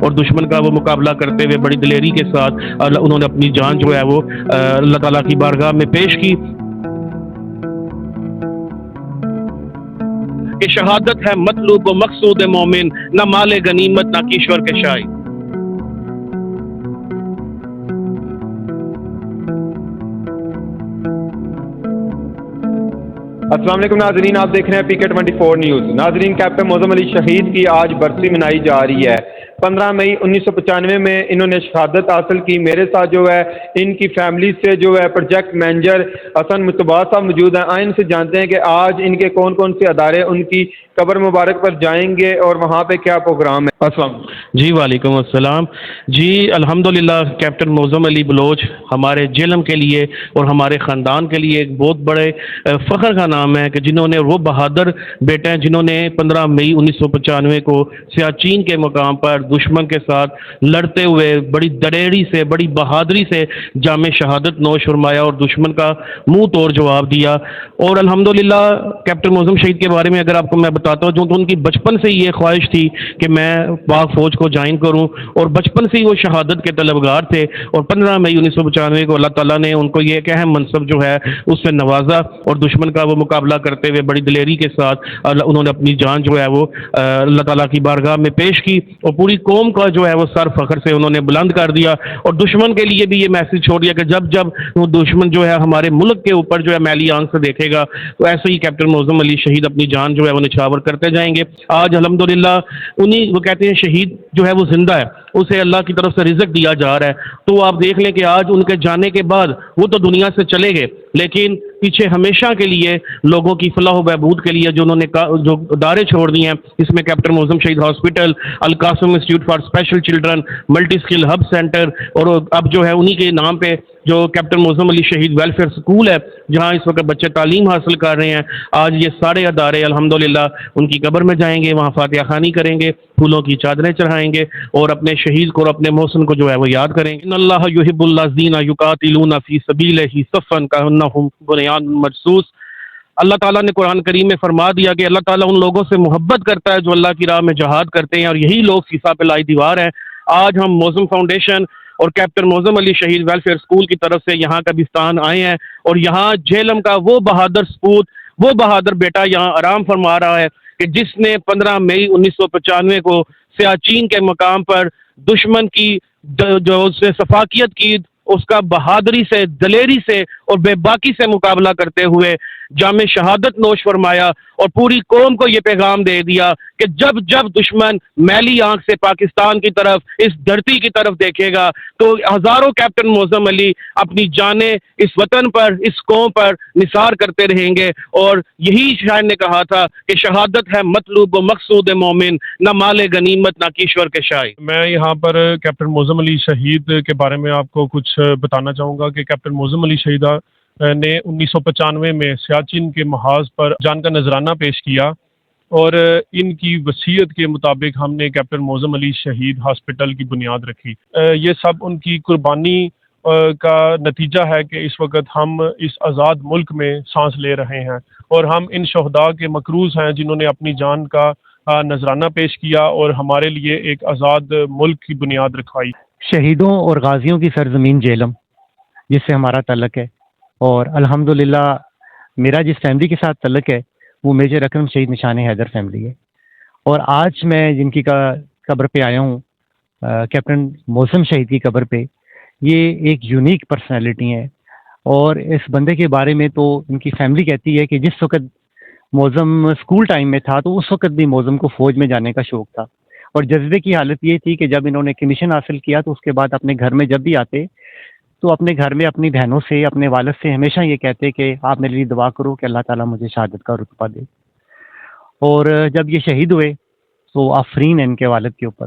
اور دشمن کا وہ مقابلہ کرتے ہوئے بڑی دلیری کے ساتھ انہوں نے اپنی جان جو ہے وہ اللہ تعالیٰ کی بارگاہ میں پیش کی کہ شہادت ہے مطلوب و مقصود مومن، نہ مال غنیمت نہ کیشور کے شائی۔ السلام علیکم ناظرین، آپ دیکھ رہے ہیں PK24 نیوز۔ ناظرین، کیپٹن معظم علی شہید کی آج برسی منائی جا رہی ہے۔ 15 مئی 1995 میں انہوں نے شہادت حاصل کی۔ میرے ساتھ جو ہے ان کی فیملی سے جو ہے پروجیکٹ مینیجر حسن مصطفیٰ صاحب موجود ہیں۔ آئیں ان سے جانتے ہیں کہ آج ان کے کون کون سے ادارے ان کی قبر مبارک پر جائیں گے اور وہاں پہ کیا پروگرام ہے۔ السلام جی وعلیکم السلام۔ جی الحمدللہ کیپٹن معظم علی بلوچ ہمارے جیلم کے لیے اور ہمارے خاندان کے لیے ایک بہت بڑے فخر کا نام ہے کہ جنہوں نے وہ بہادر بیٹے ہیں جنہوں نے 15 مئی 1995 کو سیاچین کے مقام پر دشمن کے ساتھ لڑتے ہوئے بڑی دلیری سے بڑی بہادری سے جام شہادت نوش فرمایا اور دشمن کا منہ توڑ جواب دیا۔ اور الحمدللہ کیپٹن معظم شہید کے بارے میں اگر آپ کو میں بتاتا ہوں جو تو ان کی بچپن سے یہ خواہش تھی کہ میں پاک فوج کو جوائن کروں اور بچپن سے ہی وہ شہادت کے طلبگار تھے اور 15 مئی 1995 کو اللہ تعالیٰ نے ان کو یہ ایک اہم منصب جو ہے اس سے نوازا اور دشمن کا وہ مقابلہ کرتے ہوئے بڑی دلیری کے ساتھ انہوں نے اپنی جان جو ہے وہ اللہ تعالیٰ کی بارگاہ میں پیش کی اور پوری قوم کا جو ہے وہ سر فخر سے انہوں نے بلند کر دیا اور دشمن کے لیے بھی یہ میسج چھوڑ دیا کہ جب جب وہ دشمن جو ہے ہمارے ملک کے اوپر جو ہے میلی آنکھ سے دیکھے گا تو ایسے ہی کیپٹن معظم علی شہید اپنی جان جو ہے وہ نچھاور کرتے جائیں گے۔ آج الحمدللہ انہیں وہ کہتے ہیں شہید جو ہے وہ زندہ ہے، اسے اللہ کی طرف سے رزق دیا جا رہا ہے، تو آپ دیکھ لیں کہ آج ان کے جانے کے بعد وہ تو دنیا سے چلے گئے لیکن پیچھے ہمیشہ کے لیے لوگوں کی فلاح و بہبود کے لیے جو انہوں نے جو ادارے چھوڑ دیے ہیں، اس میں کیپٹن معظم شہید hospital, al-Qasim institute for special children, multi skill hub centre اور اب جو ہے انہی کے نام پہ جو کیپٹن معظم علی شہید ویلفیئر اسکول ہے جہاں اس وقت بچے تعلیم حاصل کر رہے ہیں، آج یہ سارے ادارے الحمدللہ ان کی قبر میں جائیں گے، وہاں فاتحہ خوانی کریں گے، پھولوں کی چادریں چڑھائیں گے اور اپنے شہید کو اور اپنے محسن کو جو ہے وہ یاد کریں گے۔ ان اللہ یحب الذین یقاتلون فی سبیلہ صفا کانہم بنیان مرصوص۔ اللہ تعالیٰ نے قرآن کریم میں فرما دیا کہ اللہ تعالیٰ ان لوگوں سے محبت کرتا ہے جو اللہ کی راہ میں جہاد کرتے ہیں اور یہی لوگ سیسا پہ لائی دیوار ہیں۔ آج ہم معظم فاؤنڈیشن اور کیپٹن معظم علی شہید ویلفیئر اسکول کی طرف سے یہاں قبرستان آئے ہیں اور یہاں جہلم کا وہ بہادر سپوت، وہ بہادر بیٹا یہاں آرام فرما رہا ہے کہ جس نے 15 مئی 1995 کو سیاچین کے مقام پر دشمن کی جو اس سے سفاکیت کی، اس کا بہادری سے دلیری سے اور بے باکی سے مقابلہ کرتے ہوئے جام شہادت نوش فرمایا اور پوری قوم کو یہ پیغام دے دیا کہ جب جب دشمن میلی آنکھ سے پاکستان کی طرف اس دھرتی کی طرف دیکھے گا تو ہزاروں کیپٹن معظم علی اپنی جانیں اس وطن پر اس قوم پر نثار کرتے رہیں گے اور یہی شاعر نے کہا تھا کہ شہادت ہے مطلوب و مقصود مومن، نہ مال غنیمت نہ کیشور کے شائی۔ میں یہاں پر کیپٹن معظم علی شہید کے بارے میں آپ کو کچھ بتانا چاہوں گا کہ کیپٹن معظم علی شہیدہ نے 1995 میں سیاچین کے محاذ پر جان کا نذرانہ پیش کیا اور ان کی وصیت کے مطابق ہم نے کیپٹن معظم علی شہید ہاسپٹل کی بنیاد رکھی۔ یہ سب ان کی قربانی کا نتیجہ ہے کہ اس وقت ہم اس آزاد ملک میں سانس لے رہے ہیں اور ہم ان شہداء کے مقروض ہیں جنہوں نے اپنی جان کا نذرانہ پیش کیا اور ہمارے لیے ایک آزاد ملک کی بنیاد رکھوائی۔ شہیدوں اور غازیوں کی سرزمین جیلم جس سے ہمارا تعلق ہے اور الحمدللہ میرا جس فیملی کے ساتھ تعلق ہے وہ میجر اکرم شہید نشان حیدر فیملی ہے اور آج میں جن کی قبر پہ آیا ہوں کیپٹن معظم شہید کی قبر پہ، یہ ایک یونیک پرسنالٹی ہے اور اس بندے کے بارے میں تو ان کی فیملی کہتی ہے کہ جس وقت معظم اسکول ٹائم میں تھا تو اس وقت بھی معظم کو فوج میں جانے کا شوق تھا اور جذبے کی حالت یہ تھی کہ جب انہوں نے کمیشن حاصل کیا تو اس کے بعد اپنے گھر میں جب بھی آتے تو اپنے گھر میں اپنی بہنوں سے اپنے والد سے ہمیشہ یہ کہتے کہ آپ میرے لیے دعا کرو کہ اللہ تعالیٰ مجھے شہادت کا رتبہ دے۔ اور جب یہ شہید ہوئے تو آفرین ہے ان کے والد کے اوپر